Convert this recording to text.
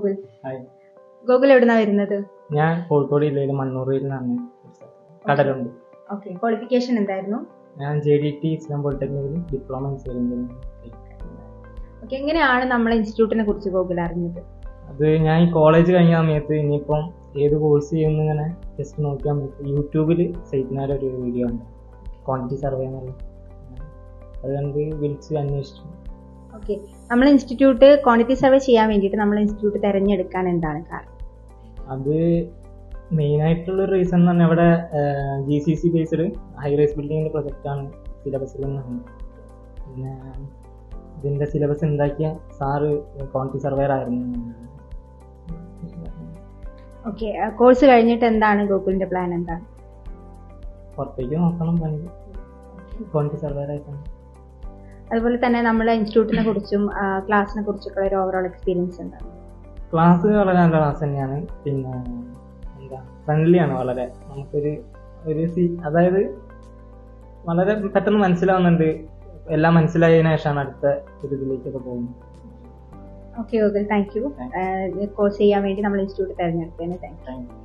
ഗോകുൽ. ഗോകുൽ എവിടുന്നാ വരുന്നത്? ഞാൻ കോഴിക്കോട് ജില്ലയിൽ മണ്ണൂരിൽ നിന്നാണ്. കടലുണ്ട്. ഓക്കെ, ക്വാളിഫിക്കേഷൻ എന്തായിരുന്നു? ഞാൻ JDT ഇസ്ലാം പോളിടെക്നിക്കിൽ diploma in civil engineering. Okay, എങ്ങനെയാണ് നമ്മളെ ഇൻസ്റ്റിറ്റ്യൂട്ടിനെ കുറിച്ച് ഗോകുൽ അറിഞ്ഞത്? അത് ഞാൻ ഈ കോളേജ് കഴിഞ്ഞ സമയത്ത് ഇനിയിപ്പം ഏത് കോഴ്സ് ചെയ്യുന്ന ഇങ്ങനെ ജസ്റ്റ് നോക്കിയാൽ നമുക്ക് യൂട്യൂബിൽ സൈറ്റിനാലും ഒരു വീഡിയോ ഉണ്ട്, ക്വാണ്ടിറ്റി സർവേ എന്നുള്ള. അത് കണ്ട് വിളിച്ച് അന്വേഷിച്ചു. ഓക്കെ, നമ്മളെ ഇൻസ്റ്റിറ്റ്യൂട്ട് ക്വാണ്ടിറ്റി സർവേ ചെയ്യാൻ വേണ്ടിയിട്ട് നമ്മളെ ഇൻസ്റ്റിറ്റ്യൂട്ട് തിരഞ്ഞെടുക്കാൻ എന്താണ് കാരണം? അത് മെയിനായിട്ടുള്ളൊരു റീസൺ എന്ന് പറഞ്ഞാൽ അവിടെ GCC ബേസ്ഡ് ഹൈ റൈസ് ബിൽഡിങ്ങിൻ്റെ പ്രൊജക്റ്റാണ് സിലബസിൽ നിന്നാണ്. പിന്നെ ഇതിൻ്റെ സിലബസ് ഉണ്ടാക്കിയ സാറ് ക്വാണ്ടിറ്റി സർവേയർ ആയിരുന്നു. ഓക്കെ, കോഴ്സ് കഴിഞ്ഞിട്ട് എന്താണ് ഗോകുലിന്റെ പ്ലാൻ? എന്താണ്? പുറത്തേക്ക് നോക്കണം, പണി ക്വാണ്ടിറ്റി സർവേയർ ആയിട്ടാണ്. അതുപോലെ തന്നെ നമ്മളെ ഇൻസ്റ്റിറ്റ്യൂട്ടിനെ കുറിച്ചും ക്ലാസ്സിനെ കുറിച്ചൊക്കെ ഒരു ഓവറോൾ എക്സ്പീരിയൻസ് എന്താണ്? ക്ലാസ് വളരെ നല്ല ക്ലാസ് തന്നെയാണ്. പിന്നെ എന്താ ഫ്രണ്ട്ലി ആണ് വളരെ. നമുക്കൊരു അതായത് വളരെ പെട്ടെന്ന് മനസ്സിലാവുന്നുണ്ട്. എല്ലാം മനസ്സിലായതിനു ശേഷമാണ് അടുത്ത ഒരു ഇതിലേക്കൊക്കെ പോകുന്നത്. Okay Gokul, thank you. Course ചെയ്യാൻ വേണ്ടി നമ്മൾ ഇൻസ്റ്റിറ്റ്യൂട്ട് തിരഞ്ഞെടുത്തതിന് താങ്ക് യു.